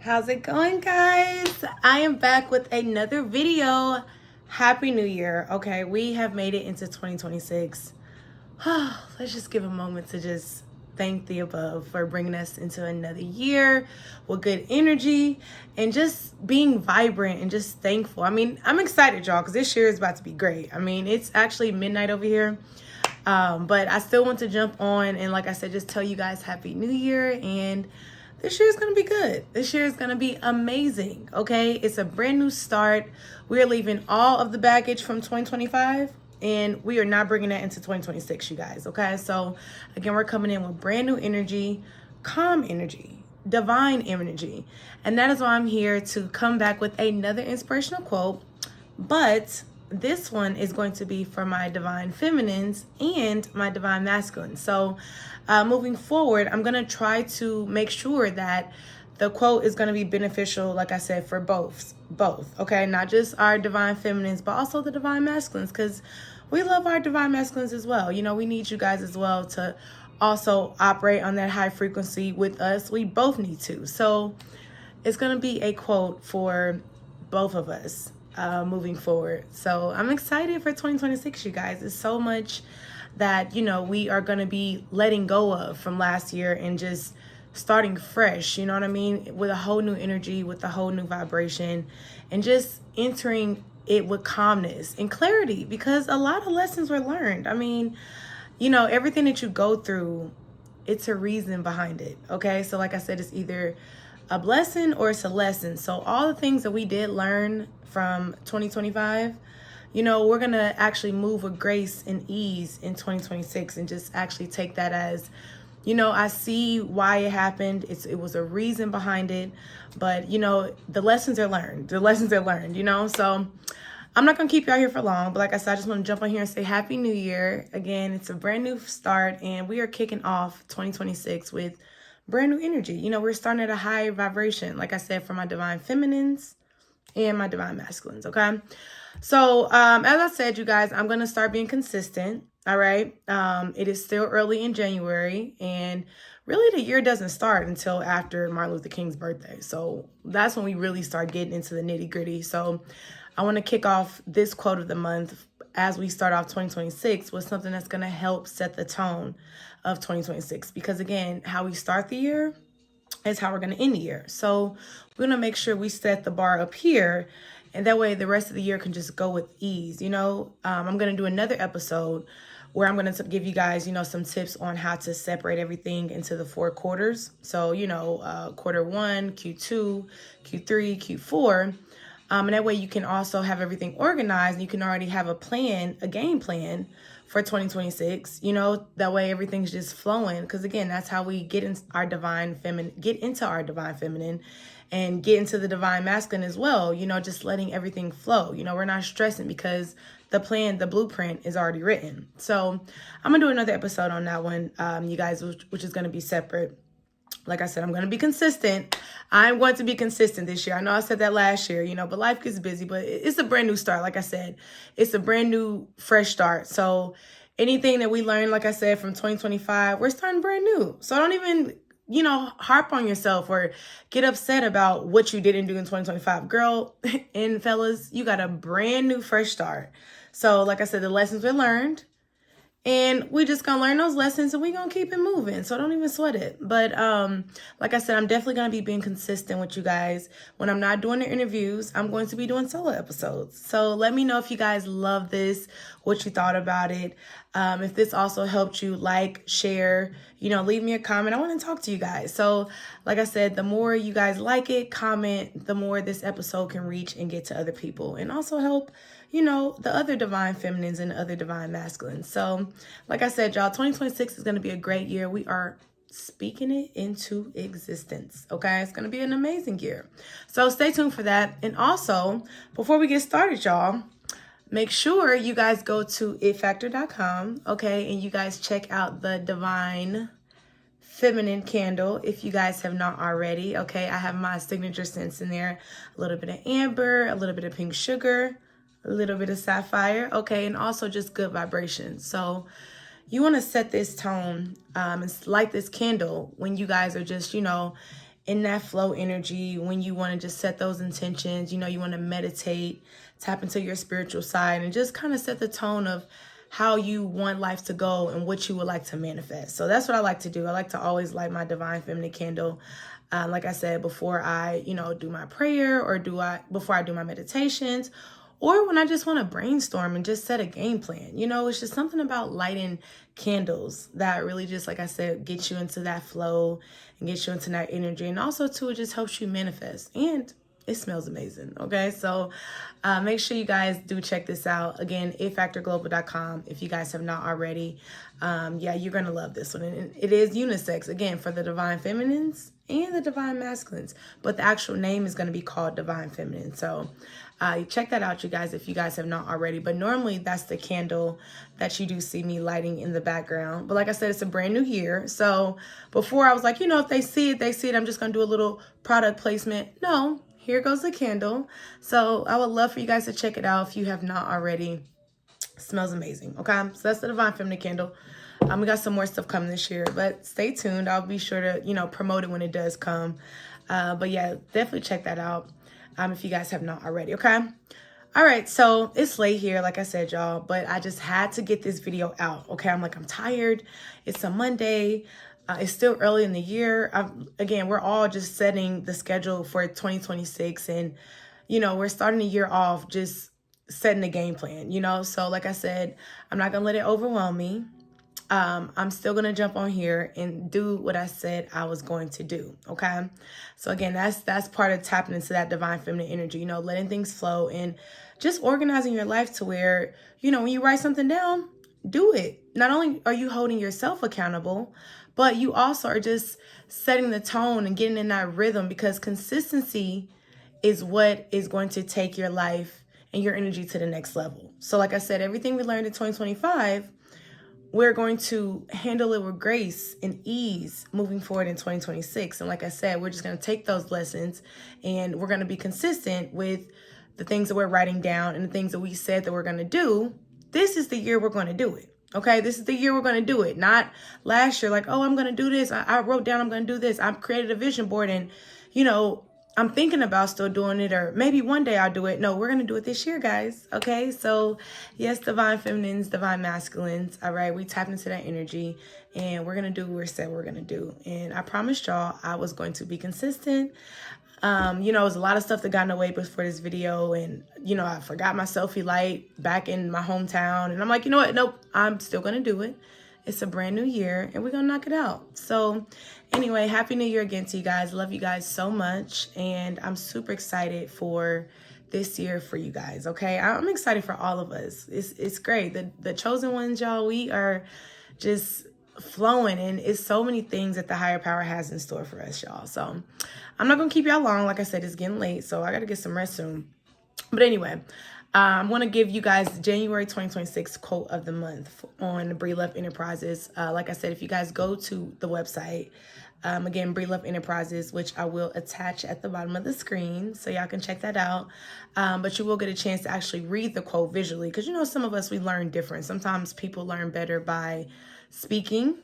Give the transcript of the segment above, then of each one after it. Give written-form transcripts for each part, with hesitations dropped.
How's it going, guys? I am back with another video. Happy New Year. Okay, we have made it into 2026. Let's just give a moment to just thank the above for bringing us into another year with good energy and just being vibrant and just thankful. I mean, I'm excited, y'all, because this year is about to be great. I mean, it's actually midnight over here. But I still want to jump on and, like I said, just tell you guys Happy New Year. And this year is going to be good. This year is going to be amazing, okay? It's a brand new start. We're leaving all of the baggage from 2025, and we are not bringing that into 2026, you guys, okay? So, again, we're coming in with brand new energy, calm energy, divine energy. And that is why I'm here to come back with another inspirational quote, but this one is going to be for my divine feminines and my divine masculines. So moving forward, I'm going to try to make sure that the quote is going to be beneficial, like I said, for both, okay? Not just our divine feminines, but also the divine masculines, because we love our divine masculines as well. You know, we need you guys as well to also operate on that high frequency with us. We both need to. So it's going to be a quote for both of us moving forward. So I'm excited for 2026, you guys. There's so much that, you know, we are going to be letting go of from last year and just starting fresh, you know what I mean? With a whole new energy, with a whole new vibration, and just entering it with calmness and clarity, because a lot of lessons were learned. I mean, you know, everything that you go through, it's a reason behind it, okay? So like I said, it's either a blessing or it's a lesson. So all the things that we did learn from 2025, you know, we're going to actually move with grace and ease in 2026 and just actually take that as, you know, I see why it happened. It was a reason behind it. But, you know, the lessons are learned. The lessons are learned, you know. So I'm not going to keep y'all here for long. But like I said, I just want to jump on here and say Happy New Year. Again, it's a brand new start. And we are kicking off 2026 with brand new energy. You know, we're starting at a high vibration, like I said, for my divine feminines and my divine masculines, okay? So, as I said, you guys, I'm going to start being consistent, all right? It is still early in January, and really the year doesn't start until after Martin Luther King's birthday. So that's when we really start getting into the nitty gritty. So I want to kick off this quote of the month as we start off 2026 with something that's going to help set the tone of 2026. Because again, how we start the year is how we're going to end the year. So we're going to make sure we set the bar up here, and that way the rest of the year can just go with ease. You know, I'm going to do another episode where I'm going to give you guys, you know, some tips on how to separate everything into the 4 quarters. So, you know, quarter 1, Q2, Q3, Q4. And that way you can also have everything organized, and you can already have a plan, a game plan for 2026, you know, that way everything's just flowing. Because again, that's how we get into our divine feminine, and get into the divine masculine as well, you know, just letting everything flow. You know, we're not stressing because the plan, the blueprint is already written. So I'm gonna do another episode on that one, you guys, which is gonna be separate. Like I said, I'm going to be consistent. I'm going to be consistent this year. I know I said that last year, you know, but life gets busy. But it's a brand new start. Like I said, it's a brand new, fresh start. So anything that we learned, like I said, from 2025, we're starting brand new. So don't even, you know, harp on yourself or get upset about what you didn't do in 2025. Girl and fellas, you got a brand new, fresh start. So like I said, the lessons were learned. And we just gonna learn those lessons, and we gonna keep it moving. So don't even sweat it. But like I said, I'm definitely gonna be being consistent with you guys. When I'm not doing the interviews, I'm going to be doing solo episodes. So let me know if you guys love this, what you thought about it. If this also helped you, like, share, you know, leave me a comment. I want to talk to you guys. So like I said, the more you guys like it, comment, the more this episode can reach and get to other people, and also help, you know, the other divine feminines and the other divine masculines. So like I said, y'all, 2026 is going to be a great year. We are speaking it into existence, okay? It's going to be an amazing year. So stay tuned for that. And also, before we get started, y'all, make sure you guys go to itfactor.com, okay? And you guys check out the divine feminine candle if you guys have not already, okay? I have my signature scents in there. A little bit of amber, a little bit of pink sugar, a little bit of sapphire, okay, and also just good vibrations. So you want to set this tone and light this candle when you guys are just, you know, in that flow energy, when you want to just set those intentions, you know, you want to meditate, tap into your spiritual side, and just kind of set the tone of how you want life to go and what you would like to manifest. So that's what I like to do. I like to always light my divine feminine candle. Like I said, before I, you know, do my prayer, or before I do my meditations, or when I just want to brainstorm and just set a game plan. You know, it's just something about lighting candles that really just, like I said, gets you into that flow and gets you into that energy. And also, too, it just helps you manifest. And it smells amazing. Okay, so make sure you guys do check this out. Again, itfactorglobal.com if you guys have not already. Yeah, you're going to love this one. And it is unisex, again, for the divine feminines and the divine masculines. But the actual name is going to be called divine feminine. So check that out, you guys, if you guys have not already. But normally that's the candle that you do see me lighting in the background. But like I said, it's a brand new year. So before I was like, you know, if they see it, they see it. I'm just going to do a little product placement. No, here goes the candle. So I would love for you guys to check it out if you have not already. It smells amazing. Okay, so that's the divine feminine candle. We got some more stuff coming this year, but stay tuned. I'll be sure to, you know, promote it when it does come. But yeah, definitely check that out if you guys have not already. Okay. All right. So it's late here, like I said, y'all, but I just had to get this video out. Okay. I'm tired. It's a Monday. It's still early in the year. Again, we're all just setting the schedule for 2026, and, you know, we're starting the year off just setting the game plan, you know? So like I said, I'm not going to let it overwhelm me. I'm still going to jump on here and do what I said I was going to do. Okay. So again, that's part of tapping into that divine feminine energy, you know, letting things flow and just organizing your life to where, you know, when you write something down, do it. Not only are you holding yourself accountable, but you also are just setting the tone and getting in that rhythm, because consistency is what is going to take your life and your energy to the next level. So like I said, everything we learned in 2025, we're going to handle it with grace and ease moving forward in 2026. And like I said, we're just going to take those lessons and we're going to be consistent with the things that we're writing down and the things that we said that we're going to do. This is the year we're going to do it. Okay, this is the year we're going to do it. Not last year, like, oh, I'm going to do this. I wrote down I'm going to do this. I've created a vision board and, you know, I'm thinking about still doing it, or maybe one day I'll do it. No, we're going to do it this year, guys. Okay, so yes, divine feminines, divine masculines. All right, we tapped into that energy and we're going to do what we said we're going to do. And I promised y'all I was going to be consistent. You know, there's a lot of stuff that got in the way before this video, and, you know, I forgot my selfie light back in my hometown, and I'm like, you know what? Nope, I'm still going to do it. It's a brand new year and we're going to knock it out. So anyway, happy new year again to you guys. Love you guys so much. And I'm super excited for this year for you guys. Okay. I'm excited for all of us. It's great. The chosen ones, y'all, we are just flowing, and it's so many things that the higher power has in store for us, y'all. So I'm not going to keep y'all long. Like I said, it's getting late, so I got to get some rest soon. But anyway, I'm going to give you guys January 2026 quote of the month on Bree Love Enterprises. Like I said, if you guys go to the website, again, Bree Love Enterprises, which I will attach at the bottom of the screen, so y'all can check that out. But you will get a chance to actually read the quote visually, because, you know, some of us, we learn different. Sometimes people learn better by speaking,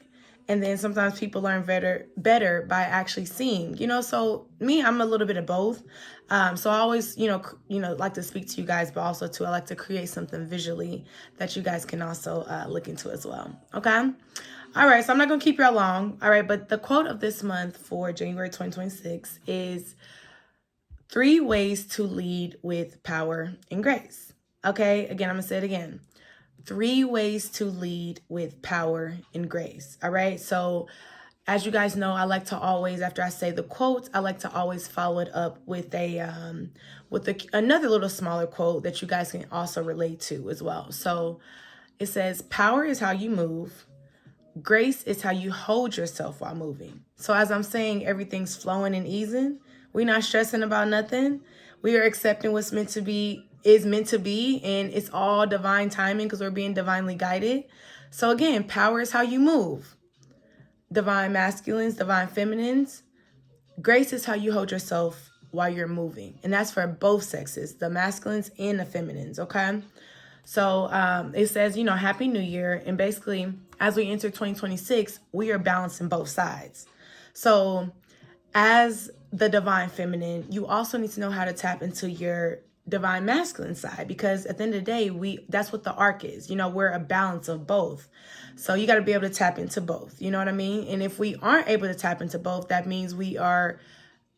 and then sometimes people learn better by actually seeing, you know. So me, I'm a little bit of both. So I always, you know, like to speak to you guys, but also too, I like to create something visually that you guys can also look into as well. Okay. All right. So I'm not going to keep y'all long. All right. But the quote of this month for January 2026 is 3 ways to lead with power and grace. Okay. Again, I'm going to say it again. 3 ways to lead with power and grace. All right. So as you guys know, I like to always, after I say the quote, I like to always follow it up with another little smaller quote that you guys can also relate to as well. So it says, power is how you move. Grace is how you hold yourself while moving. So as I'm saying, everything's flowing and easing. We're not stressing about nothing. We are accepting what's meant to be is meant to be, and it's all divine timing because we're being divinely guided. So again, power is how you move. Divine masculines, divine feminines. Grace is how you hold yourself while you're moving. And that's for both sexes, the masculines and the feminines, okay? So it says, you know, Happy New Year. And basically, as we enter 2026, we are balancing both sides. So as the divine feminine, you also need to know how to tap into your divine masculine side, because at the end of the day, that's what the arc is. We're a balance of both. So you got to be able to tap into both. You know what I mean? And if we aren't able to tap into both, that means we are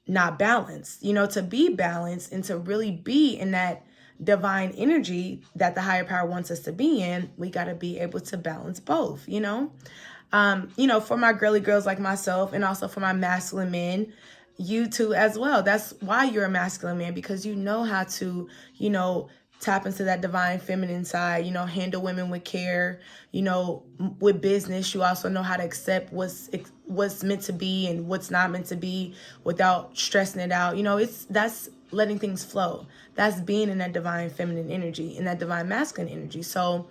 not balanced. To be balanced and to really be in that divine energy that the higher power wants us to be in, we got to be able to balance both. For my girly girls like myself, and also for my masculine men, you too as well. That's why you're a masculine man, because you know how to, tap into that divine feminine side, handle women with care, with business. You also know how to accept what's meant to be and what's not meant to be without stressing it out. That's letting things flow. That's being in that divine feminine energy, in that divine masculine energy. So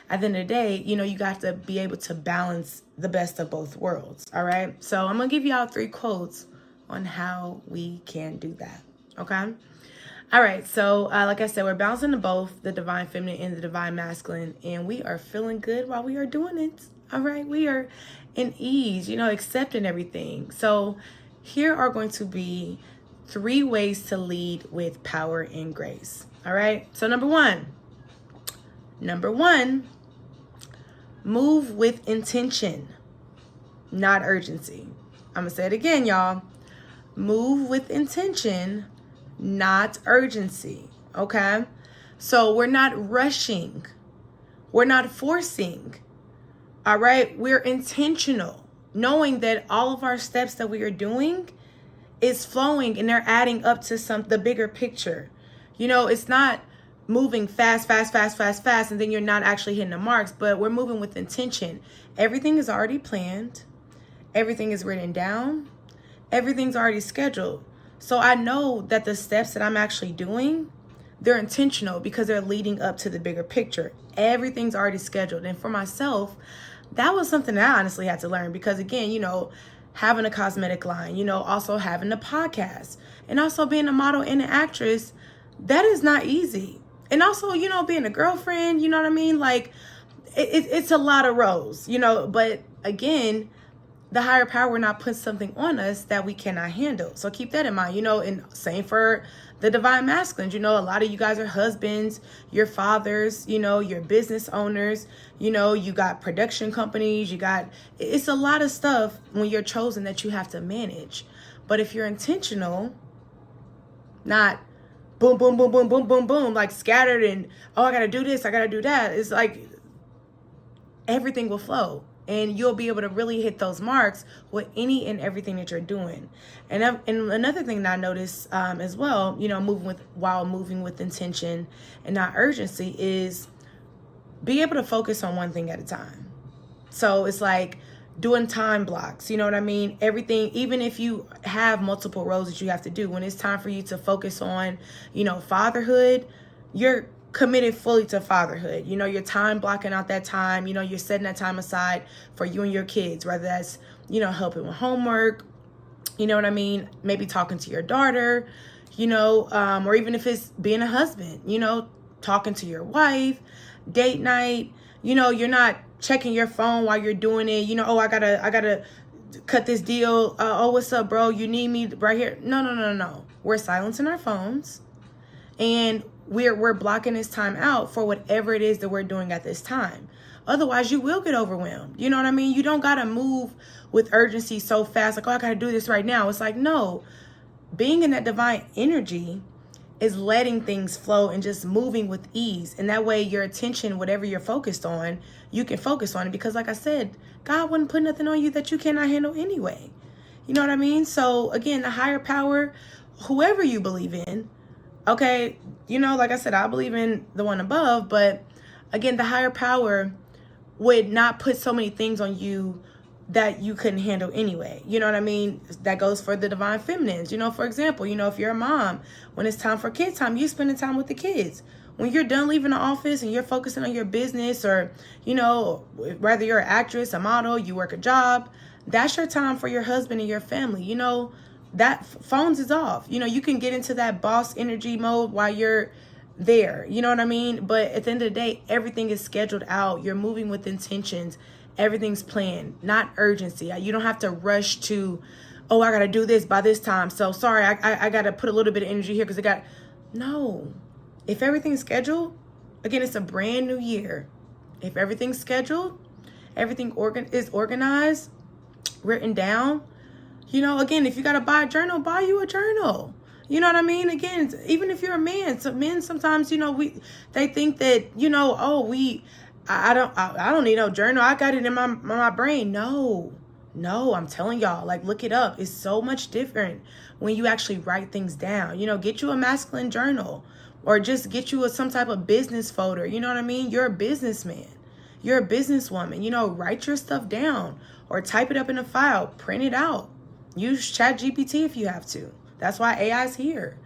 at the end of the day, you got to be able to balance the best of both worlds. All right. So I'm going to give y'all 3 quotes on how we can do that. Okay. All right. So like I said, we're balancing both the divine feminine and the divine masculine, and we are feeling good while we are doing it. All right. We are in ease, accepting everything. So here are going to be 3 ways to lead with power and grace. All right. So number one, move with intention, not urgency. I'm going to say it again, y'all. Move with intention, not urgency. Okay. So we're not rushing. We're not forcing. All right. We're intentional, knowing that all of our steps that we are doing is flowing and they're adding up to the bigger picture. It's not moving fast, and then you're not actually hitting the marks, but we're moving with intention. Everything is already planned. Everything is written down. Everything's already scheduled. So I know that the steps that I'm actually doing, they're intentional because they're leading up to the bigger picture. Everything's already scheduled. And for myself, that was something that I honestly had to learn, because again, having a cosmetic line, also having a podcast, and also being a model and an actress, that is not easy. And also, being a girlfriend, you know what I mean? Like, it's a lot of roles, but again, the higher power will not put something on us that we cannot handle. So keep that in mind, and same for the divine masculines. A lot of you guys are husbands, your fathers, your business owners, you got production companies, it's a lot of stuff when you're chosen that you have to manage. But if you're intentional, not boom, boom, boom, boom, boom, boom, boom, like scattered and, I got to do this, I got to do that. It's like everything will flow. And you'll be able to really hit those marks with any and everything that you're doing. And another thing that I noticed as well, while moving with intention and not urgency, is be able to focus on one thing at a time. So it's like doing time blocks, you know what I mean? Everything, even if you have multiple roles that you have to do, when it's time for you to focus on, fatherhood, you're committed fully to fatherhood. You're time blocking out that time. You're setting that time aside for you and your kids, whether that's, helping with homework, you know what I mean? Maybe talking to your daughter, or even if it's being a husband, talking to your wife, date night, you're not checking your phone while you're doing it. I gotta cut this deal. What's up, bro? You need me right here. No. We're silencing our phones, and we're blocking this time out for whatever it is that we're doing at this time. Otherwise, you will get overwhelmed. You know what I mean? You don't got to move with urgency so fast. Like, I got to do this right now. It's like, no, being in that divine energy is letting things flow and just moving with ease. And that way your attention, whatever you're focused on, you can focus on it. Because like I said, God wouldn't put nothing on you that you cannot handle anyway. You know what I mean? So again, the higher power, whoever you believe in, okay, like I said, I believe in the one above, but again, the higher power would not put so many things on you that you couldn't handle anyway. You know what I mean? That goes for the divine feminines. For example, if you're a mom, when it's time for kid time, you spending time with the kids. When you're done leaving the office and you're focusing on your business, or, whether you're an actress, a model, you work a job, that's your time for your husband and your family. That phones is off. You can get into that boss energy mode while you're there. You know what I mean? But at the end of the day, everything is scheduled out. You're moving with intentions. Everything's planned, not urgency. You don't have to rush to, oh, I got to do this by this time. So sorry, I got to put a little bit of energy here because no. If everything's scheduled, again, it's a brand new year. If everything's scheduled, everything is organized, written down, again, if you got to buy a journal, buy you a journal. You know what I mean? Again, even if you're a man, so men sometimes, they think that, I don't need no journal. I got it in my brain. No, I'm telling y'all, like, look it up. It's so much different when you actually write things down. Get you a masculine journal or just get you some type of business folder. You know what I mean? You're a businessman. You're a businesswoman. Write your stuff down or type it up in a file, print it out. Use ChatGPT if you have to. That's why AI is here.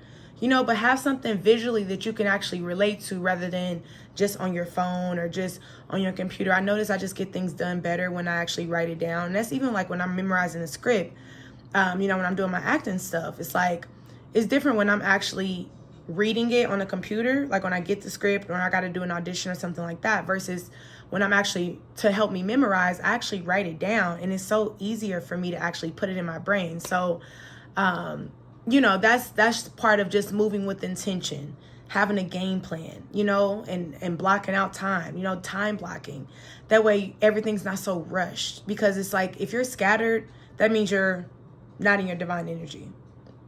But have something visually that you can actually relate to rather than just on your phone or just on your computer. I notice I just get things done better when I actually write it down. And that's even like when I'm memorizing a script, when I'm doing my acting stuff. It's like, it's different when I'm actually reading it on a computer, like when I get the script or I got to do an audition or something like that, versus when I'm actually, to help me memorize, I actually write it down. And it's so easier for me to actually put it in my brain. So, that's part of just moving with intention, having a game plan, and blocking out time, time blocking. That way everything's not so rushed, because it's like, if you're scattered, that means you're not in your divine energy.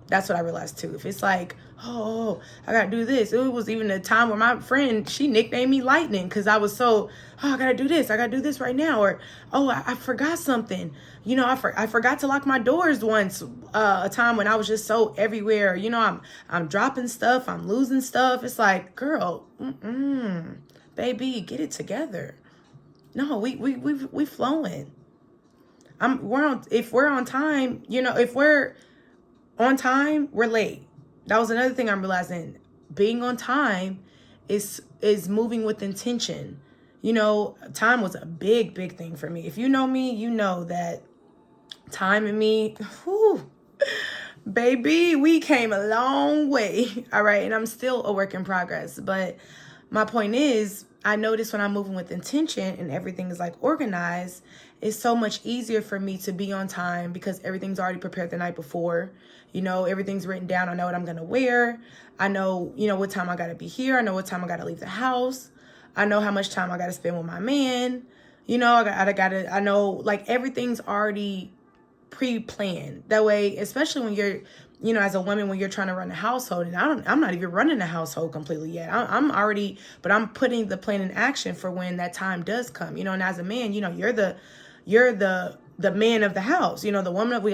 That's what I realized too. If it's like, oh, I got to do this. It was even a time where my friend, she nicknamed me Lightning because I was so, I got to do this. I got to do this right now. Or, oh, I forgot something. I forgot to lock my doors once, a time when I was just so everywhere. I'm dropping stuff. I'm losing stuff. It's like, girl, baby, get it together. No, we flowing. If we're on time, if we're on time, we're late. That was another thing I'm realizing. Being on time is moving with intention. Time was a big thing for me. If you know me, you know that time and me, whew, baby, we came a long way. All right. And I'm still a work in progress. But my point is, I notice when I'm moving with intention and everything is like organized, it's so much easier for me to be on time because everything's already prepared the night before. Everything's written down. I know what I'm going to wear. I know, what time I got to be here. I know what time I got to leave the house. I know how much time I got to spend with my man. I know, like, everything's already pre-planned. That way, especially when you're, as a woman, when you're trying to run a household, and I'm not even running a household completely yet. But I'm putting the plan in action for when that time does come, and as a man, you're the man of the house, we got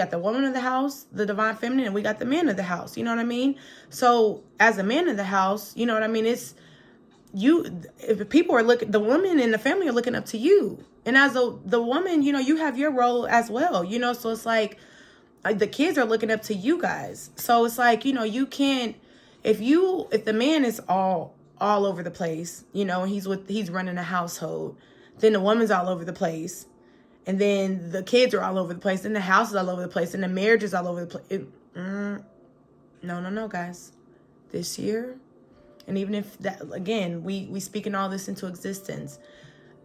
the woman of the house, the divine feminine, and we got the man of the house. You know what I mean? So as a man of the house, you know what I mean? It's you, if people are looking, the woman and the family are looking up to you. And as the woman, you have your role as well, so it's like, the kids are looking up to you guys. So it's like, you can't, if the man is all over the place, and he's running a household, then the woman's all over the place. And then the kids are all over the place. And the house is all over the place. And the marriage is all over the place. No, guys. This year, and even if that, again, we speaking all this into existence.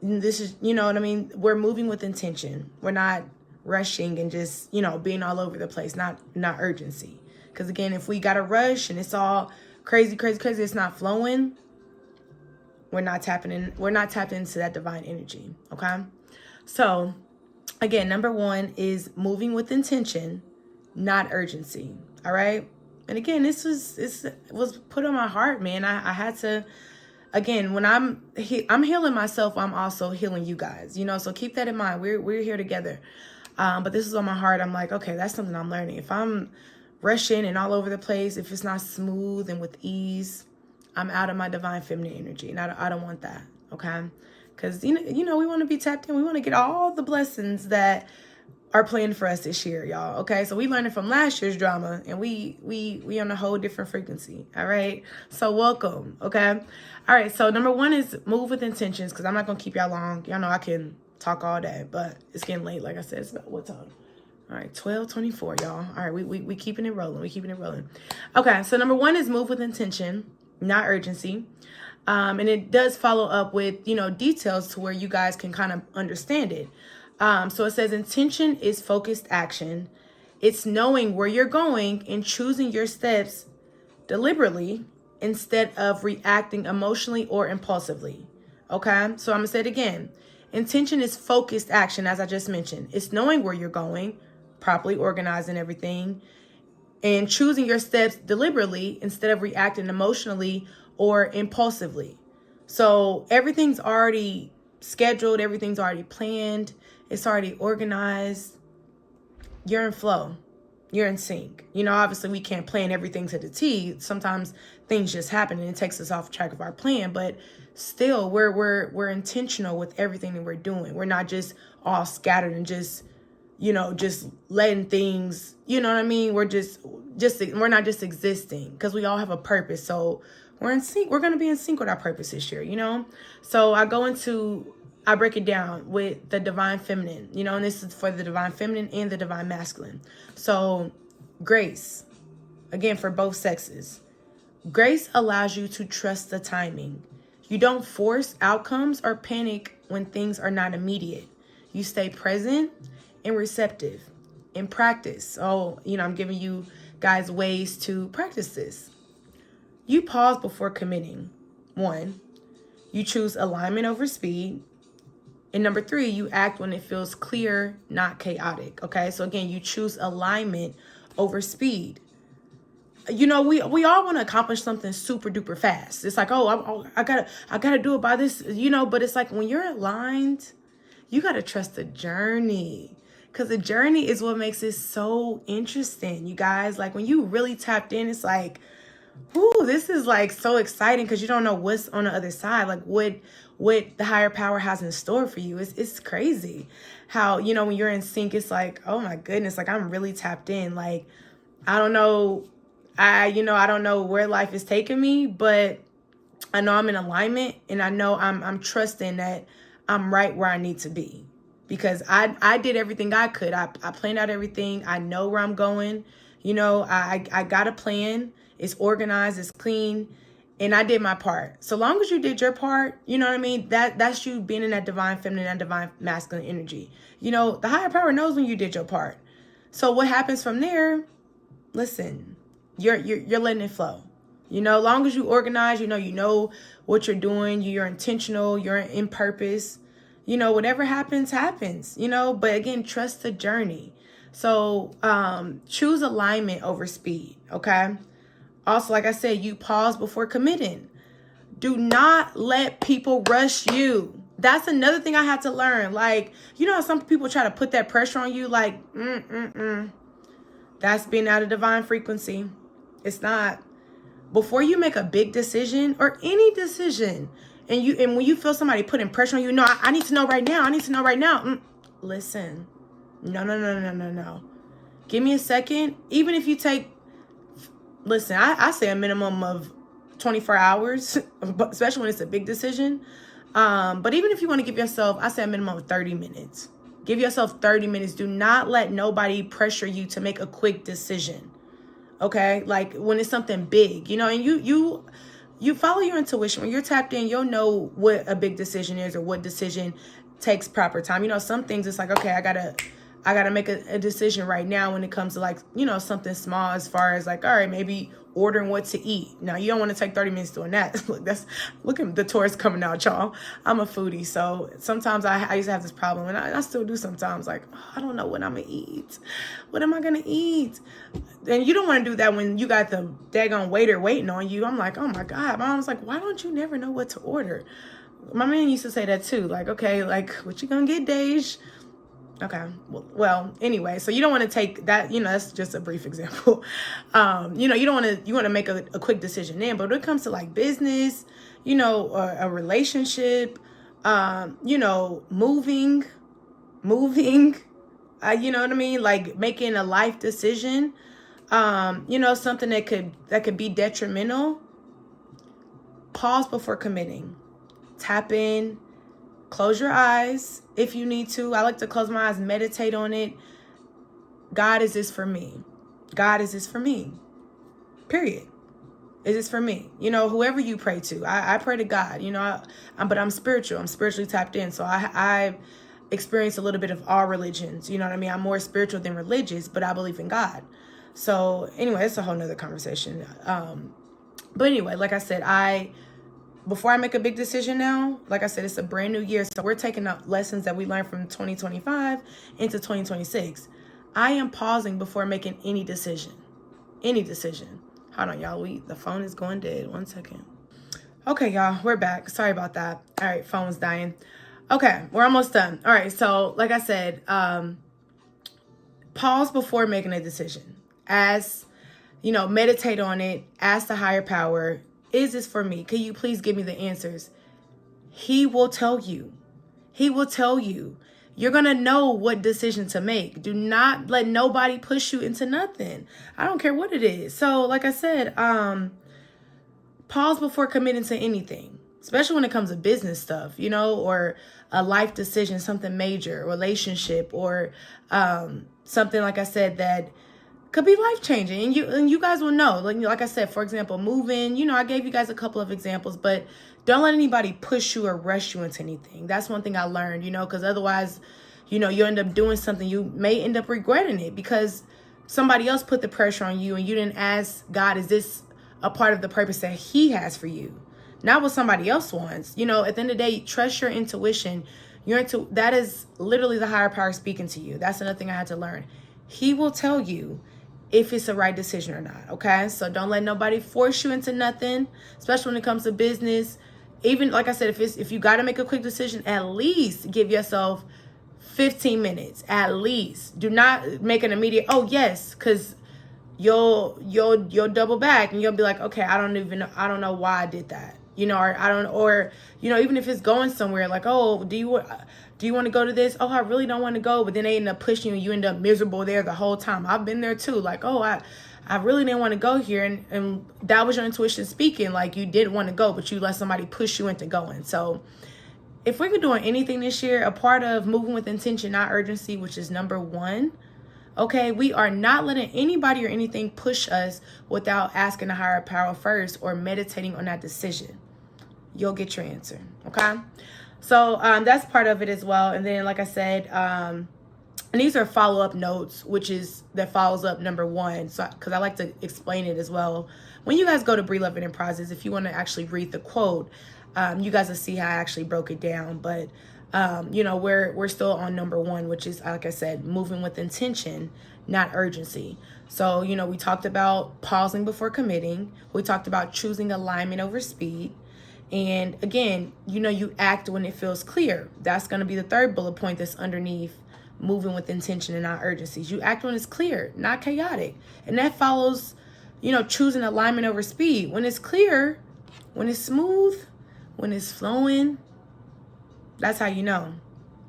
This is, what I mean? We're moving with intention. We're not rushing and just, being all over the place. Not urgency. Because again, if we got to rush and it's all crazy, it's not flowing. We're not tapping into that divine energy. Okay. So, again, number one is moving with intention, not urgency. All right. And again, this was put on my heart, man. I had to, again, when I'm healing myself, I'm also healing you guys, so keep that in mind. We're here together. But this is on my heart. I'm like, okay, that's something I'm learning. If I'm rushing and all over the place, if it's not smooth and with ease, I'm out of my divine feminine energy. And I don't want that. Okay. Because, we want to be tapped in. We want to get all the blessings that are planned for us this year, y'all. Okay, so we learned from last year's drama, and we on a whole different frequency. All right, so welcome. Okay, all right. So number one is move with intentions, because I'm not gonna keep y'all long. Y'all know I can talk all day, but it's getting late. Like I said, it's about what time? All right, 12:24, y'all. All right, we keeping it rolling. We keeping it rolling. Okay, so number one is move with intention, not urgency. And it does follow up with, details to where you guys can kind of understand it. So it says intention is focused action. It's knowing where you're going and choosing your steps deliberately instead of reacting emotionally or impulsively. Okay, so I'm gonna say it again. Intention is focused action, as I just mentioned. It's knowing where you're going, properly organizing everything, and choosing your steps deliberately instead of reacting emotionally or impulsively. So everything's already scheduled, everything's already planned, it's already organized. You're in flow. You're in sync. Obviously we can't plan everything to the T. Sometimes things just happen and it takes us off track of our plan, but still we're intentional with everything that we're doing. We're not just all scattered and just letting things, you know what I mean? We're not just existing, because we all have a purpose. So we're in sync. We're going to be in sync with our purpose this year, So I break it down with the divine feminine, and this is for the divine feminine and the divine masculine. So grace, again, for both sexes. Grace allows you to trust the timing. You don't force outcomes or panic when things are not immediate. You stay present and receptive in practice. So, I'm giving you guys ways to practice this. You pause before committing. 1, you choose alignment over speed. And number 3, you act when it feels clear, not chaotic. Okay, so again, you choose alignment over speed. We all want to accomplish something super duper fast. It's like, I gotta do it by this, but it's like when you're aligned, you gotta trust the journey, because the journey is what makes it so interesting, you guys. Like when you really tapped in, it's like, ooh, this is like so exciting, because you don't know what's on the other side, like what the higher power has in store for you. It's crazy how, when you're in sync, it's like, oh my goodness, like I'm really tapped in. Like, I don't know, I don't know where life is taking me, but I know I'm in alignment, and I know I'm trusting that I'm right where I need to be, because I did everything I could. I planned out everything. I know where I'm going. I got a plan. It's organized, it's clean, and I did my part. So long as you did your part, you know what I mean? That's you being in that divine feminine and divine masculine energy. The higher power knows when you did your part. So what happens from there? Listen, you're letting it flow. Long as you organize, you know what you're doing, you're intentional, you're in purpose. Whatever happens, happens. But again, trust the journey. So choose alignment over speed. Okay. Also, like I said, you pause before committing. Do not let people rush you. That's another thing I had to learn. Like, how some people try to put that pressure on you, like, that's being out of divine frequency. It's not. Before you make a big decision or any decision, and when you feel somebody putting pressure on you, no, I need to know right now. I need to know right now. Listen, no. Give me a second. Even if you take, listen, I say a minimum of 24 hours, especially when it's a big decision. But even if you want to give yourself, I say a minimum of 30 minutes. Give yourself 30 minutes. Do not let nobody pressure you to make a quick decision. Okay? Like when it's something big, and you follow your intuition. When you're tapped in, you'll know what a big decision is or what decision takes proper time. Some things it's like, okay, I gotta make a decision right now when it comes to like, something small, as far as like, all right, maybe ordering what to eat. Now, you don't want to take 30 minutes doing that. Look at the tourists coming out, y'all. I'm a foodie, so sometimes I used to have this problem, and I still do sometimes. Like, I don't know what I'm going to eat. What am I going to eat? And you don't want to do that when you got the daggone waiter waiting on you. I'm like, oh my God. My mom's like, why don't you never know what to order? My man used to say that too. Like, okay, like, what you going to get, Dej? Okay. Well, anyway, so you don't want to take that, that's just a brief example. You want to make a quick decision then, but when it comes to like business, a relationship, moving, you know what I mean? Like making a life decision, something that could be detrimental. Pause before committing. Tap in. Close your eyes if you need to. I like to close my eyes, meditate on it. God, is this for me? God, is this for me? Period. Is this for me? Whoever you pray to. I pray to God, but I'm spiritual. I'm spiritually tapped in. So I experience a little bit of all religions. You know what I mean? I'm more spiritual than religious, but I believe in God. So anyway, it's a whole nother conversation. But anyway, like I said, before I make a big decision now, like I said, it's a brand new year. So we're taking up lessons that we learned from 2025 into 2026. I am pausing before making any decision. Any decision. Hold on, y'all. The phone is going dead. 1 second. Okay, y'all. We're back. Sorry about that. All right. Phone's dying. Okay. We're almost done. All right. So like I said, pause before making a decision. Meditate on it. Ask the higher power, is this for me? Can you please give me the answers? He will tell you. He will tell you. You're going to know what decision to make. Do not let nobody push you into nothing. I don't care what it is. So like I said, pause before committing to anything, especially when it comes to business stuff, or a life decision, something major, relationship, or something, like I said, that could be life-changing. And you guys will know. Like I said, for example, moving, I gave you guys a couple of examples, but don't let anybody push you or rush you into anything. That's one thing I learned, because otherwise, you end up doing something. You may end up regretting it because somebody else put the pressure on you and you didn't ask God, is this a part of the purpose that he has for you? Not what somebody else wants. At the end of the day, trust your intuition. That is literally the higher power speaking to you. That's another thing I had to learn. He will tell you if it's the right decision or not. Okay. So don't let nobody force you into nothing, especially when it comes to business. Even like I said, if you got to make a quick decision, at least give yourself 15 minutes, at least. Do not make an immediate, oh yes, because you'll double back and you'll be like, okay, I don't know why I did that. Even if it's going somewhere, like, oh, do you want to go to this? Oh, I really don't want to go. But then they end up pushing you and you end up miserable there the whole time. I've been there too. Like, oh, I really didn't want to go here. And that was your intuition speaking. Like, you didn't want to go, but you let somebody push you into going. So if we're doing anything this year, a part of moving with intention, not urgency, which is number 1, okay, we are not letting anybody or anything push us without asking the higher power first or meditating on that decision. You'll get your answer. Okay. So that's part of it as well. And then, like I said, and these are follow-up notes, that follows up number 1. So, because I like to explain it as well. When you guys go to Breathe Love Enterprises, if you want to actually read the quote, you guys will see how I actually broke it down. But, we're still on number 1, which is, like I said, moving with intention, not urgency. So, we talked about pausing before committing. We talked about choosing alignment over speed. And again, you act when it feels clear. That's going to be the third bullet point that's underneath moving with intention and not urgencies. You act when it's clear, not chaotic. And that follows, choosing alignment over speed. When it's clear, when it's smooth, when it's flowing, that's how you know.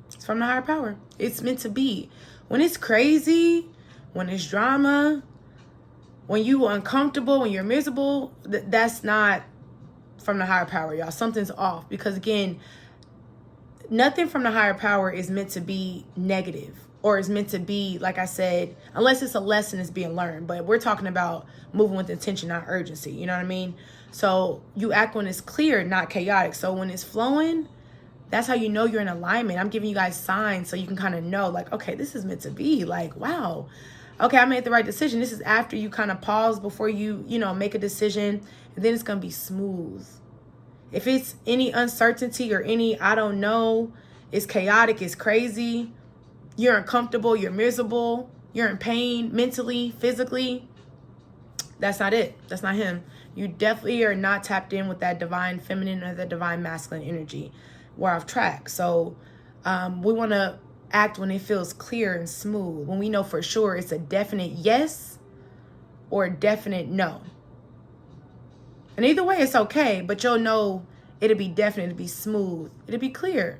It's from the higher power. It's meant to be. When it's crazy, when it's drama, when you are uncomfortable, when you're miserable, that's not from the higher power, y'all. Something's off, because again, nothing from the higher power is meant to be negative or is meant to be, like I said, unless it's a lesson that's being learned. But we're talking about moving with intention, not urgency. You know what I mean? So you act when it's clear, not chaotic. So when it's flowing, that's how you know you're in alignment. I'm giving you guys signs so you can kind of know, like, okay, this is meant to be. Like, wow, okay, I made the right decision. This is after you kind of pause before you make a decision. And then it's going to be smooth. If it's any uncertainty or any, I don't know, it's chaotic, it's crazy, you're uncomfortable, you're miserable, you're in pain mentally, physically, that's not it. That's not him. You definitely are not tapped in with that divine feminine or the divine masculine energy. We're off track. So we want to act when it feels clear and smooth, when we know for sure it's a definite yes or a definite no. And either way, it's okay, but you'll know it'll be definite, it'll be smooth, it'll be clear.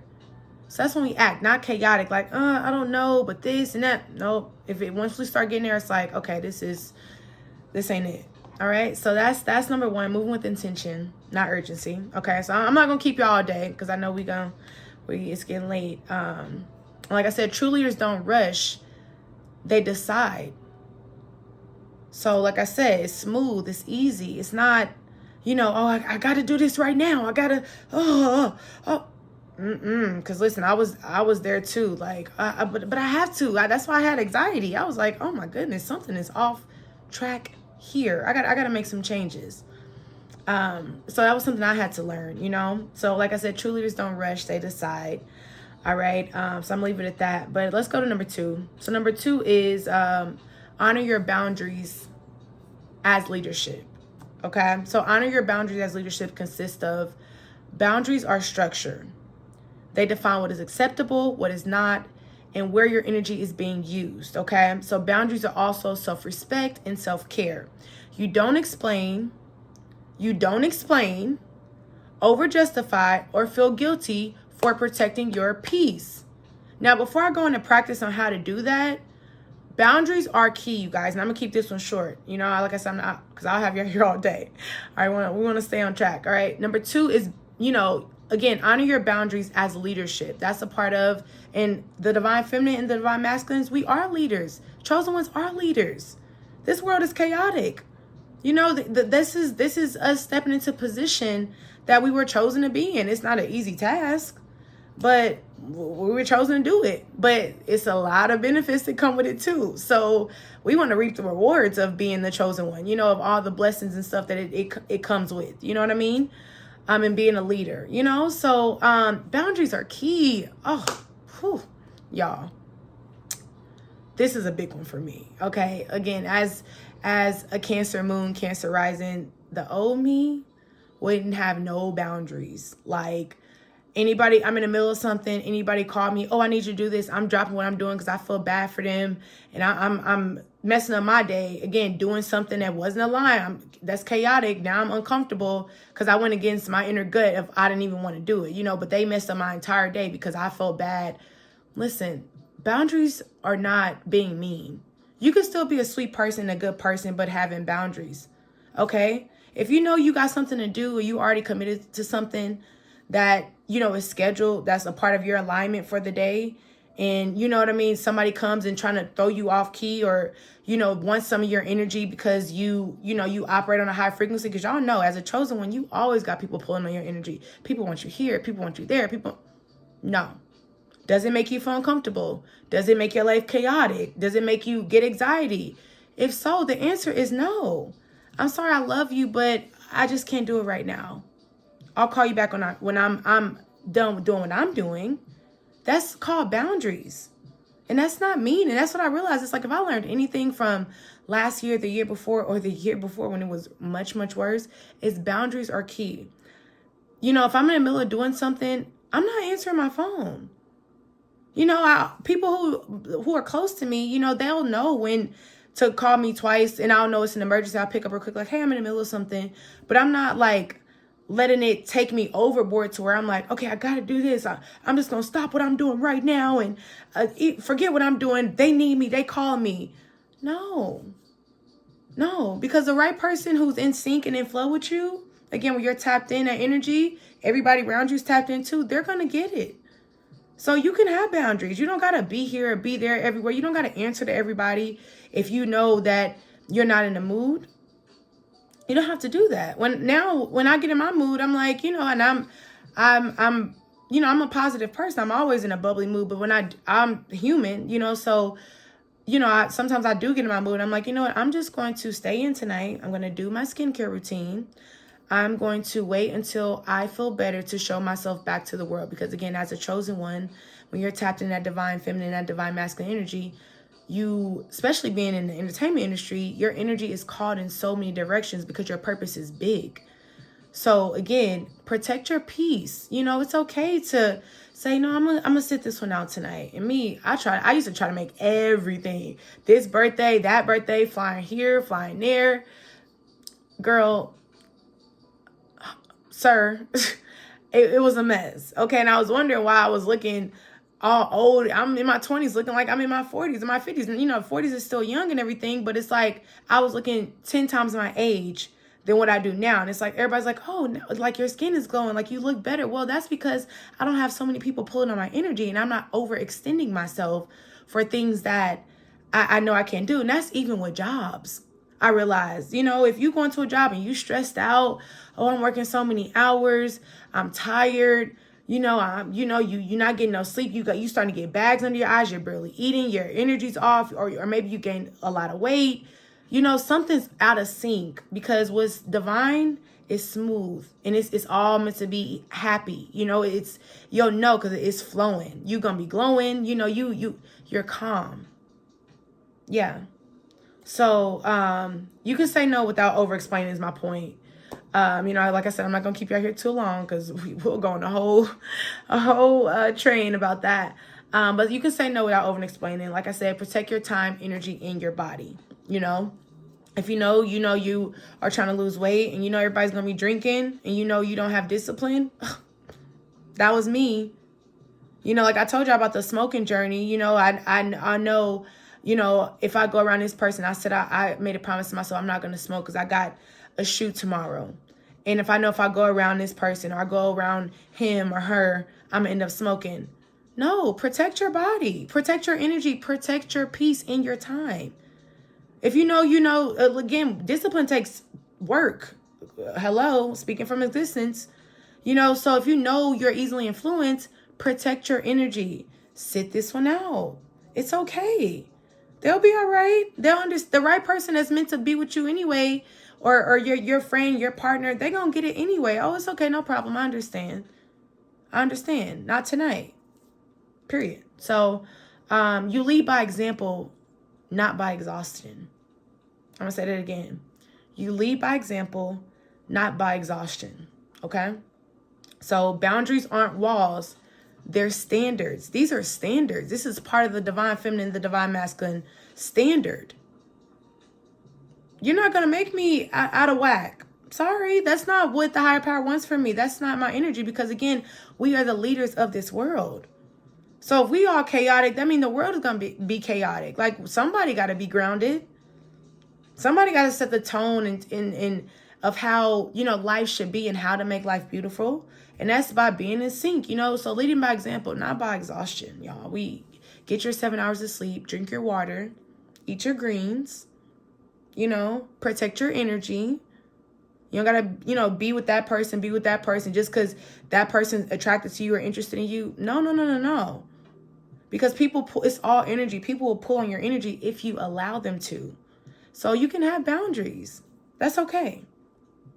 So that's when we act, not chaotic, like, I don't know, but this and that. No, once we start getting there, it's like, okay, this ain't it. All right, so that's number 1, moving with intention, not urgency. Okay, so I'm not gonna keep you all day because I know it's getting late. Like I said, true leaders don't rush, they decide. So like I said, it's smooth, it's easy, it's not, I got to do this right now. I got to, Because listen, I was there too. Like, but I have to. That's why I had anxiety. I was like, oh my goodness, something is off track here. I got to make some changes. So that was something I had to learn, you know? So like I said, true leaders don't rush, they decide. All right. So I'm gonna leave it at that, but let's go to number 2. So number 2 is, honor your boundaries as leadership. Okay. So honor your boundaries as leadership consists of boundaries are structure. They define what is acceptable, what is not, and where your energy is being used. Okay. So boundaries are also self-respect and self-care. You don't explain, over-justify, or feel guilty for protecting your peace. Now, before I go into practice on how to do that, boundaries are key, you guys. And I'm going to keep this one short. You know, like I said, I'm not, because I'll have you here all day. All right, we want to stay on track. All right. Number 2 is, you know, again, honor your boundaries as leadership. That's a part of, in the divine feminine and the divine masculines, we are leaders. Chosen ones are leaders. This world is chaotic. You know, this is us stepping into position that we were chosen to be in. It's not an easy task, but we were chosen to do it. But it's a lot of benefits that come with it too. So we want to reap the rewards of being the chosen one, you know, of all the blessings and stuff that it comes with. You know what I mean? And being a leader, you know? So boundaries are key. Oh, whew, y'all. This is a big one for me. Okay. Again, as a Cancer moon, Cancer rising, the old me wouldn't have no boundaries. Like, anybody, I'm in the middle of something, anybody call me, oh, I need you to do this. I'm dropping what I'm doing because I feel bad for them. And I'm messing up my day. Again, doing something that wasn't aligned. That's chaotic. Now I'm uncomfortable because I went against my inner gut if I didn't even want to do it, you know, but they messed up my entire day because I felt bad. Listen, boundaries are not being mean. You can still be a sweet person, a good person, but having boundaries. Okay? If you know you got something to do or you already committed to something that, you know, is scheduled, that's a part of your alignment for the day, and you know what I mean, somebody comes and trying to throw you off key or, you know, wants some of your energy because you operate on a high frequency, because y'all know as a chosen one, you always got people pulling on your energy. People want you here. People want you there. No. Does it make you feel uncomfortable? Does it make your life chaotic? Does it make you get anxiety? If so, the answer is no. I'm sorry, I love you, but I just can't do it right now. I'll call you back when I'm done with doing what I'm doing. That's called boundaries. And that's not mean. And that's what I realized. It's like, if I learned anything from last year, the year before, or the year before when it was much, much worse, is boundaries are key. You know, if I'm in the middle of doing something, I'm not answering my phone. You know, people who are close to me, you know, they'll know when to call me twice, and I'll know it's an emergency. I'll pick up real quick, like, hey, I'm in the middle of something. But I'm not like letting it take me overboard to where I'm like, okay, I got to do this. I'm just going to stop what I'm doing right now and forget what I'm doing. They need me. They call me. No, because the right person who's in sync and in flow with you, again, when you're tapped in, that energy, everybody around you is tapped in too, they're going to get it. So you can have boundaries. You don't got to be here or be there everywhere. You don't got to answer to everybody. If you know that you're not in the mood, you don't have to do that. When I get in my mood, I'm like, you know, and I'm you know, I'm a positive person. I'm always in a bubbly mood, but when I'm human, you know, so, you know, sometimes I do get in my mood. I'm like, you know what? I'm just going to stay in tonight. I'm going to do my skincare routine. I'm going to wait until I feel better to show myself back to the world. Because again, as a chosen one, when you're tapped in that divine feminine, that divine masculine energy, you, especially being in the entertainment industry, your energy is called in so many directions because your purpose is big. So again, protect your peace. You know, it's okay to say, no, I'm gonna sit this one out tonight. And me, I used to try to make everything. This birthday, that birthday, flying here, flying there. Girl, sir, it was a mess. Okay, and I was wondering why I was looking all old. I'm in my 20s looking like I'm in my 40s and my 50s. And, you know, 40s is still young and everything, but it's like I was looking 10 times my age than what I do now. And it's like everybody's like, oh, no, like your skin is glowing, like you look better. Well, that's because I don't have so many people pulling on my energy, and I'm not overextending myself for things that I know I can't do. And that's even with jobs. I realized, you know, if you go into a job and you stressed out, oh, I'm working so many hours, I'm tired, you're not getting no sleep. You starting to get bags under your eyes. You're barely eating. Your energy's off, or maybe you gained a lot of weight. Something's out of sync, because what's divine is smooth, and it's all meant to be happy. You'll know because it's flowing. You're gonna be glowing. You're calm. Yeah. So you can say no without over explaining is my point. Like I said, I'm not gonna keep you out here too long, because we'll go on a whole train about that. But you can say no without over explaining. Like I said, protect your time, energy, and your body. If you are trying to lose weight, and everybody's gonna be drinking, and you don't have discipline. That was me. Like I told you about the smoking journey. I know. If I go around this person, I said I made a promise to myself I'm not gonna smoke because I got a shoot tomorrow. And if I go around this person, or I go around him or her, I'm gonna end up smoking. No, protect your body, protect your energy, protect your peace in your time. If again, discipline takes work. Hello, speaking from existence. So if you're easily influenced, protect your energy. Sit this one out. It's okay. They'll be all right. They'll understand. The right person that's meant to be with you anyway, or your friend, your partner, they're going to get it anyway. Oh, it's okay. No problem. I understand. Not tonight. Period. So you lead by example, not by exhaustion. I'm going to say that again. You lead by example, not by exhaustion. Okay? So boundaries aren't walls. They're standards. These are standards. This is part of the divine feminine, the divine masculine standard. You're not going to make me out of whack. Sorry, that's not what the higher power wants from me. That's not my energy, because again, we are the leaders of this world. So if we all chaotic, that means the world is going to be chaotic. Like, somebody got to be grounded. Somebody got to set the tone in of how, life should be and how to make life beautiful. And that's by being in sync, So leading by example, not by exhaustion, y'all. We get your 7 hours of sleep, drink your water, eat your greens, protect your energy. You don't gotta, be with that person just because that person's attracted to you or interested in you. No. Because it's all energy. People will pull on your energy if you allow them to. So you can have boundaries. That's okay.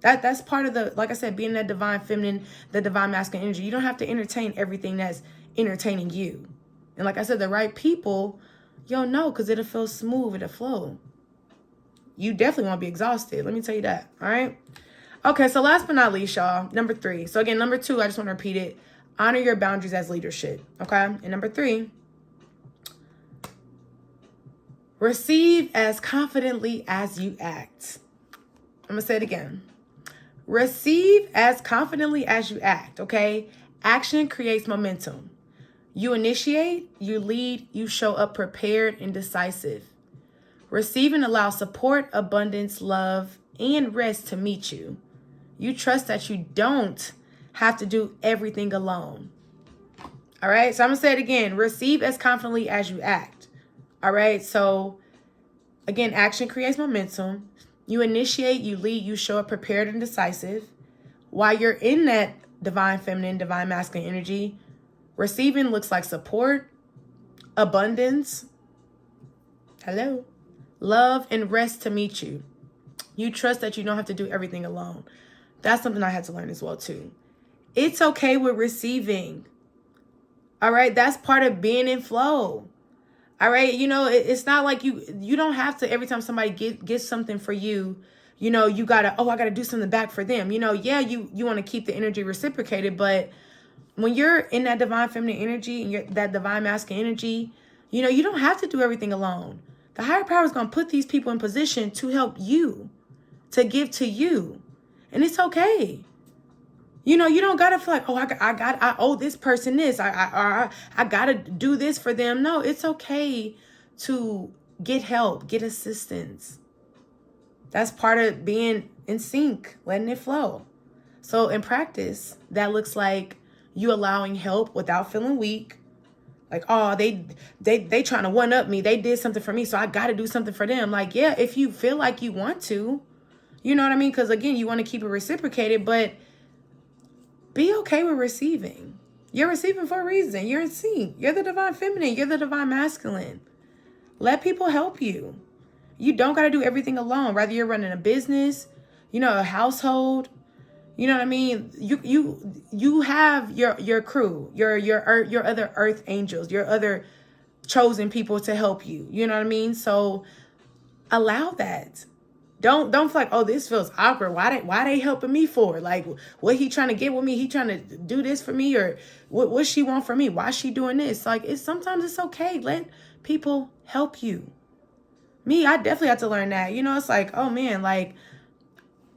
That's part of like I said, being that divine feminine, the divine masculine energy. You don't have to entertain everything that's entertaining you. And like I said, the right people, you'll know, because it'll feel smooth, it'll flow. You definitely won't be exhausted. Let me tell you that. All right. Okay. So last but not least, y'all, number 3. So again, number 2, I just want to repeat it. Honor your boundaries as leadership. Okay. And number 3, receive as confidently as you act. I'm going to say it again. Receive as confidently as you act, okay? Action creates momentum. You initiate, you lead, you show up prepared and decisive. Receive and allow support, abundance, love, and rest to meet you. You trust that you don't have to do everything alone. All right, so I'm going to say it again. Receive as confidently as you act. All right, so again, action creates momentum. You initiate, you lead, you show up prepared and decisive. While you're in that divine feminine, divine masculine energy, receiving looks like support, abundance, love, and rest to meet you. You trust that you don't have to do everything alone. That's something I had to learn as well, too. It's okay with receiving. All right, that's part of being in flow. All right, it's not like you don't have to, every time somebody gets something for you, you gotta, I gotta do something back for them. You want to keep the energy reciprocated, but when you're in that divine feminine energy and you're that divine masculine energy, you don't have to do everything alone. The higher power is gonna put these people in position to help you, to give to you, and it's okay. You don't gotta feel like, I owe this person this. I gotta do this for them. No, it's okay to get help, get assistance. That's part of being in sync, letting it flow. So in practice, that looks like you allowing help without feeling weak. Like, they trying to one up me. They did something for me, so I gotta do something for them. Like, yeah, if you feel like you want to, you know what I mean? Because again, you want to keep it reciprocated, but be okay with receiving. You're receiving for a reason. You're in sync. You're the divine feminine. You're the divine masculine. Let people help you. You don't got to do everything alone. Whether you're running a business, a household, you know what I mean? You have your crew, your other earth angels, your other chosen people to help you. You know what I mean? So allow that. Don't feel like, oh, this feels awkward. Why they helping me for? Like, what he trying to get with me? He trying to do this for me, or what she want from me? Why she doing this? Like, sometimes it's okay. Let people help you. Me, I definitely have to learn that. It's like, oh man, like,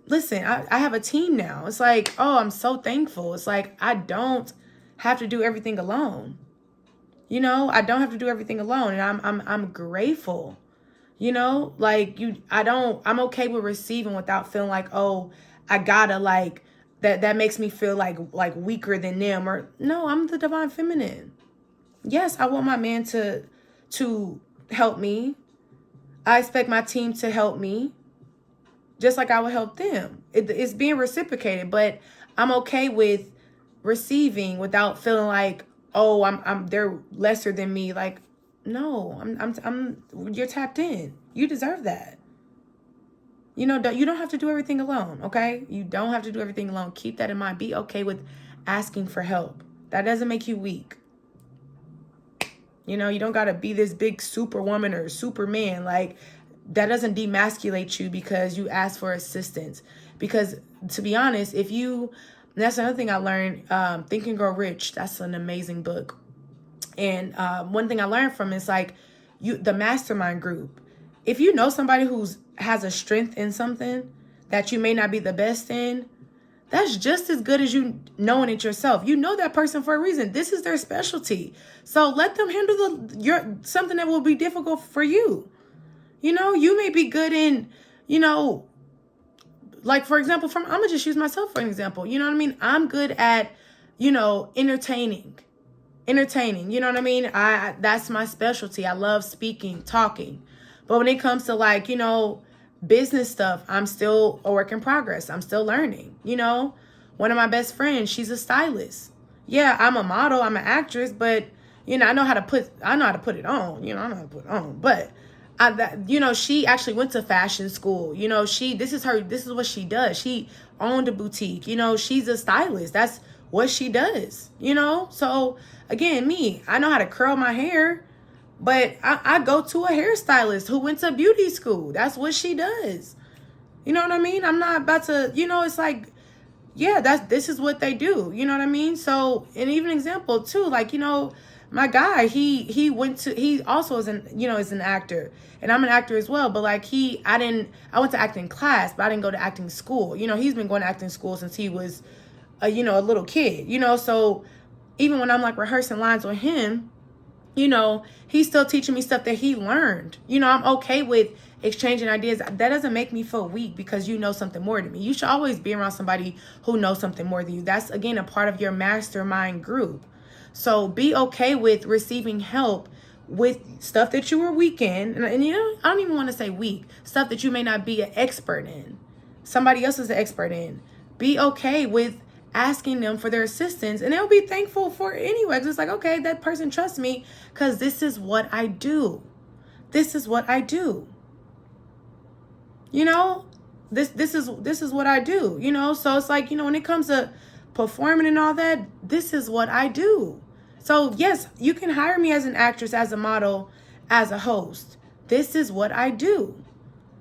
listen, I have a team now. It's like, oh, I'm so thankful. It's like, I don't have to do everything alone. I don't have to do everything alone, and I'm grateful. I'm okay with receiving without feeling like, oh, I gotta, like, that makes me feel like weaker than them. Or no, I'm the divine feminine. Yes, I want my man to help me. I expect my team to help me, just like I would help them. It's being reciprocated, but I'm okay with receiving without feeling like, oh, they're lesser than me. Like, no, you're tapped in. You deserve that. You don't have to do everything alone, okay? You don't have to do everything alone. Keep that in mind. Be okay with asking for help. That doesn't make you weak. You don't got to be this big superwoman or superman. Like, that doesn't demasculate you because you ask for assistance. Because, to be honest, that's another thing I learned, Think and Grow Rich. That's an amazing book. And one thing I learned from is like the mastermind group. If you know somebody has a strength in something that you may not be the best in, that's just as good as you knowing it yourself. You know that person for a reason. This is their specialty. So let them handle something that will be difficult for you. You may be good in, like, for example, I'm going to just use myself for an example. You know what I mean? I'm good at, entertaining, you know what I mean? That's my specialty. I love speaking, talking. But when it comes to, like, business stuff, I'm still a work in progress. I'm still learning. One of my best friends, she's a stylist. Yeah, I'm a model, I'm an actress, but I know how to put it on. I know how to put it on. But she actually went to fashion school. This is what she does. She owned a boutique. She's a stylist. That's what she does. So again, I know how to curl my hair, but I go to a hairstylist who went to beauty school. That's what she does. You know what I mean? I'm not about to, it's like, yeah, this is what they do. You know what I mean? So, and even example too, like, my guy, he also is an actor, and I'm an actor as well. But like I went to acting class, but I didn't go to acting school. He's been going to acting school since he was, a little kid. So even when I'm like rehearsing lines with him, he's still teaching me stuff that he learned. I'm okay with exchanging ideas. That doesn't make me feel weak because you know something more than me. You should always be around somebody who knows something more than you. That's, again, a part of your mastermind group. So be okay with receiving help with stuff that you were weak in. And I don't even want to say weak. Stuff that you may not be an expert in. Somebody else is an expert in. Be okay with asking them for their assistance, and they'll be thankful for it anyway. It's like, okay, that person trusts me because this is what I do. This is what I do. This is what I do. So it's like, when it comes to performing and all that, this is what I do. So yes, you can hire me as an actress, as a model, as a host. This is what I do.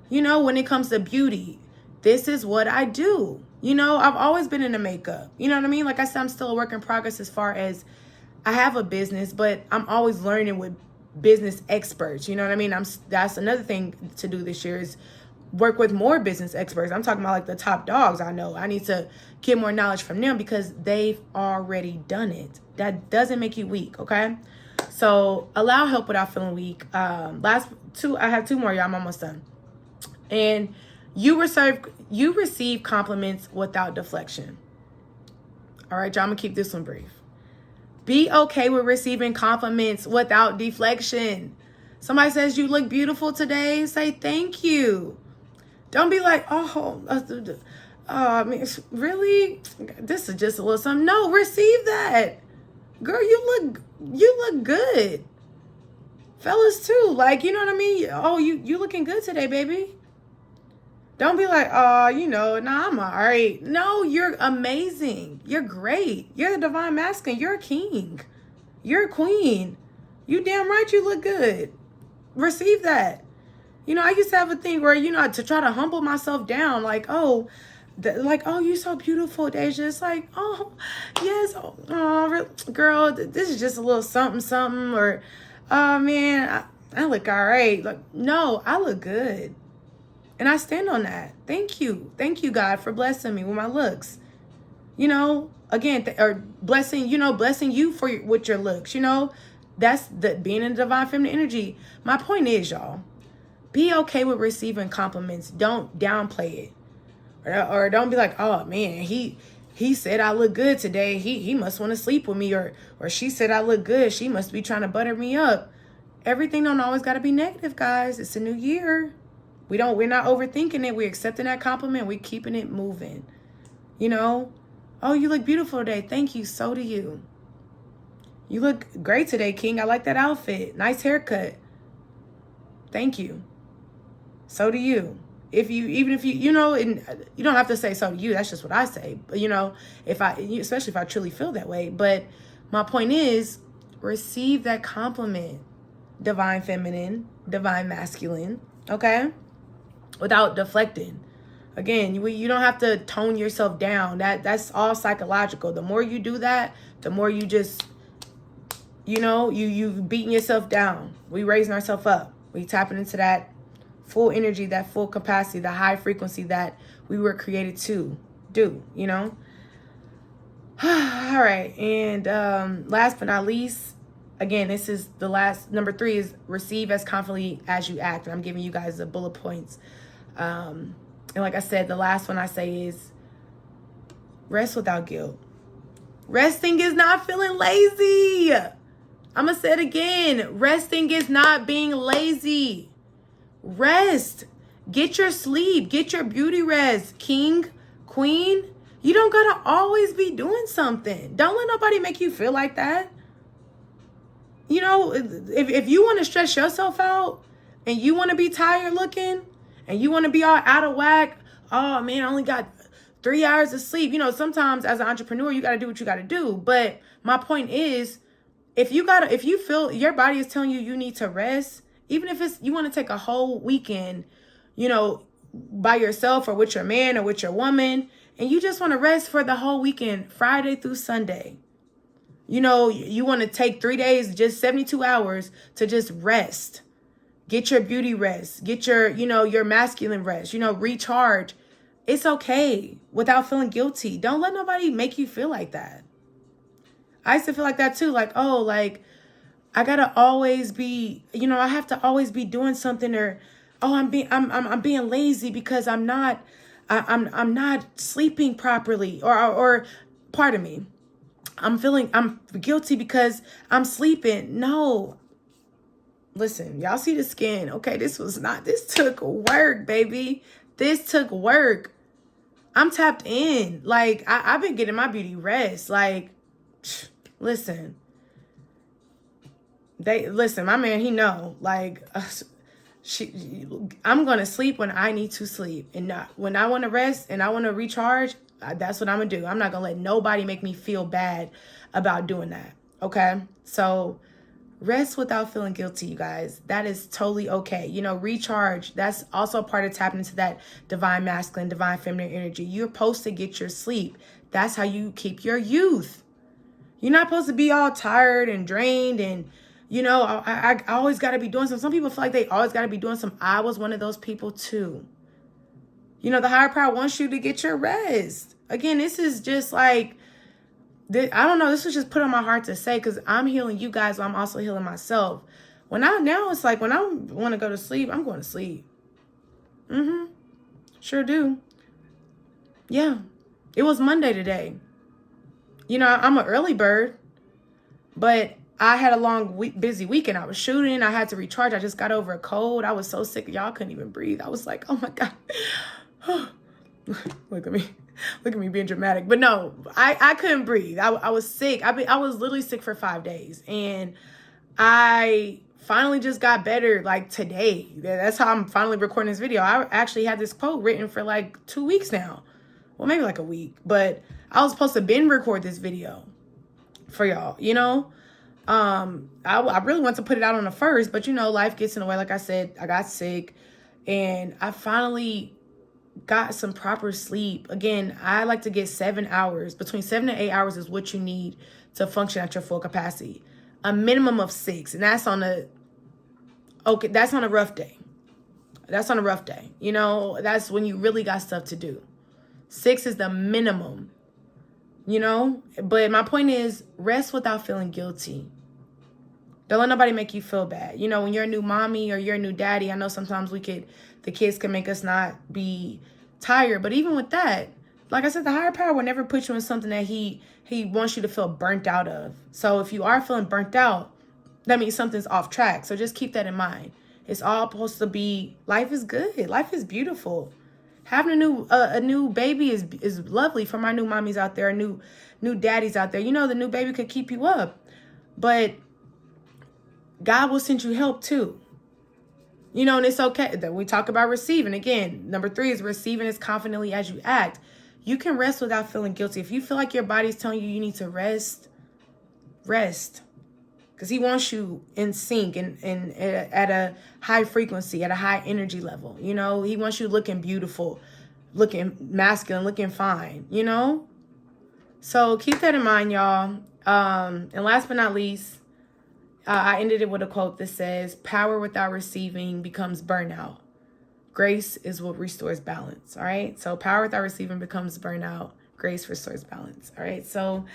When it comes to beauty, this is what I do. I've always been into makeup. You know what I mean? Like I said, I'm still a work in progress as far as I have a business, but I'm always learning with business experts. You know what I mean? That's another thing to do this year is work with more business experts. I'm talking about like the top dogs I know. I need to get more knowledge from them because they've already done it. That doesn't make you weak, okay? So allow help without feeling weak. I have two more, y'all. I'm almost done. And you receive compliments without deflection. All right, y'all, I'm gonna keep this one brief. Be okay with receiving compliments without deflection. Somebody says you look beautiful today, say thank you. Don't be like, I mean, really? This is just a little something. No, receive that. Girl, you look good. Fellas too. Like, you know what I mean? Oh, you looking good today, baby. Don't be like, oh, nah, I'm all right. No, you're amazing. You're great. You're the divine masculine. You're a king. You're a queen. You damn right you look good. Receive that. I used to have a thing where, to try to humble myself down, like, oh, you're so beautiful, Deja. It's like, oh, yes, oh, girl, this is just a little something, something, or, oh, man, I look all right. Like, no, I look good. And I stand on that. Thank you. Thank you, God, for blessing me with my looks. Again, or blessing you with your looks. That's being in the divine feminine energy. My point is, y'all, be okay with receiving compliments. Don't downplay it. Or don't be like, oh, man, he said I look good today. He must want to sleep with me. Or she said I look good. She must be trying to butter me up. Everything don't always got to be negative, guys. It's a new year. We're not overthinking it. We're accepting that compliment. We're keeping it moving. Oh, you look beautiful today. Thank you. So do you. You look great today, King. I like that outfit. Nice haircut. Thank you. So do you. Even if you and you don't have to say so do you. That's just what I say. But especially if I truly feel that way. But my point is, receive that compliment. Divine feminine, divine masculine. Okay? Without deflecting. Again, you don't have to tone yourself down. That's all psychological. The more you do that, the more you just, you beating yourself down. We raising ourselves up. We tapping into that full energy, that full capacity, the high frequency that we were created to do, All right. And last but not least, again, this is the last, number 3 is receive as confidently as you act. And I'm giving you guys the bullet points. And like I said, the last one I say is rest without guilt. Resting is not feeling lazy. I'm going to say it again. Resting is not being lazy. Rest. Get your sleep. Get your beauty rest. King, queen, you don't got to always be doing something. Don't let nobody make you feel like that. If you want to stress yourself out and you want to be tired looking and you want to be all out of whack, oh man, I only got 3 hours of sleep. Sometimes as an entrepreneur, you got to do what you got to do. But my point is, if you feel your body is telling you need to rest, even if you want to take a whole weekend, by yourself or with your man or with your woman, and you just want to rest for the whole weekend, Friday through Sunday. You want to take 3 days, just 72 hours to just rest. Get your beauty rest. Get your masculine rest. Recharge. It's okay without feeling guilty. Don't let nobody make you feel like that. I used to feel like that too. Like, oh, like I gotta always be, I have to always be doing something, or oh, I'm being lazy because I'm not sleeping properly, or pardon me. I'm guilty because I'm sleeping. No. Listen, y'all see the skin. Okay, this took work, baby. This took work. I'm tapped in. Like, I've been getting my beauty rest. Like, listen. My man, he know. Like, I'm going to sleep when I need to sleep. And not when I want to rest and I want to recharge, that's what I'm going to do. I'm not going to let nobody make me feel bad about doing that. Okay? So rest without feeling guilty, you guys. That is totally okay. Recharge. That's also part of tapping into that divine masculine, divine feminine energy. You're supposed to get your sleep. That's how you keep your youth. You're not supposed to be all tired and drained and, I always got to be doing something. Some people feel like they always got to be doing something. I was one of those people too. The higher power wants you to get your rest. Again, this is just like, I don't know. This was just put on my heart to say, because I'm healing you guys, while I'm also healing myself. It's like when I want to go to sleep, I'm going to sleep. Sure do. Yeah. It was Monday today. I'm an early bird, but I had a long, busy weekend. I was shooting. I had to recharge. I just got over a cold. I was so sick. Y'all couldn't even breathe. I was like, oh my God. Look at me. Look at me being dramatic. But no, I couldn't breathe. I was sick. I was literally sick for 5 days. And I finally just got better like today. That's how I'm finally recording this video. I actually had this quote written for like 2 weeks now. Well, maybe like a week. But I was supposed to record this video for y'all, you know? I really want to put it out on the 1st, but you know, life gets in the way. Like I said, I got sick and I finally got some proper sleep. Again, I like to get 7 hours. Between 7 to 8 hours is what you need to function at your full capacity. A minimum of 6. And that's on a rough day. That's on a rough day. You know, that's when you really got stuff to do. 6 is the minimum, you know? But my point is, rest without feeling guilty. Don't let nobody make you feel bad. You know, when you're a new mommy or you're a new daddy, I know sometimes the kids can make us not be tired. But even with that, like I said, the higher power will never put you in something that he wants you to feel burnt out of. So if you are feeling burnt out, that means something's off track. So just keep that in mind. It's all supposed to be, life is good. Life is beautiful. Having a new baby is lovely. For my new mommies out there, new daddies out there. You know, the new baby could keep you up. But God will send you help too. You know, and it's okay that we talk about receiving. Again, number 3 is receiving as confidently as you act. You can rest without feeling guilty. If you feel like your body's telling you need to rest. Because he wants you in sync and at a high frequency, at a high energy level. You know, he wants you looking beautiful, looking masculine, looking fine, you know? So keep that in mind, y'all. And last but not least, I ended it with a quote that says, power without receiving becomes burnout. Grace is what restores balance. All right. So power without receiving becomes burnout. Grace restores balance. All right. So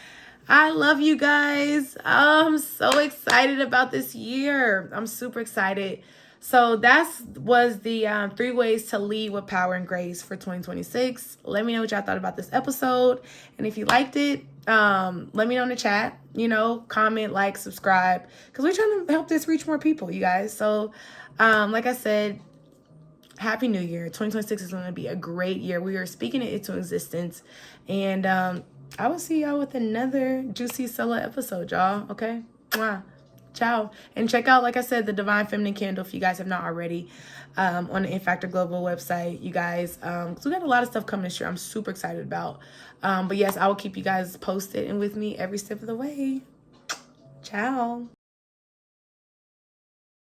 I love you guys. I'm so excited about this year. I'm super excited. So that was the 3 ways to lead with power and grace for 2026. Let me know what y'all thought about this episode. And if you liked it, let me know in the chat, you know, comment, like, subscribe, because we're trying to help this reach more people, you guys. So like I said, Happy New Year. 2026 is going to be a great year. We are speaking it into existence. And I will see y'all with another juicy solo episode, y'all. Okay? Mwah. Ciao. And check out, like I said, the Divine Feminine Candle if you guys have not already on the Infactor Global website, you guys. Because we got a lot of stuff coming this year I'm super excited about. But yes, I will keep you guys posted and with me every step of the way. Ciao.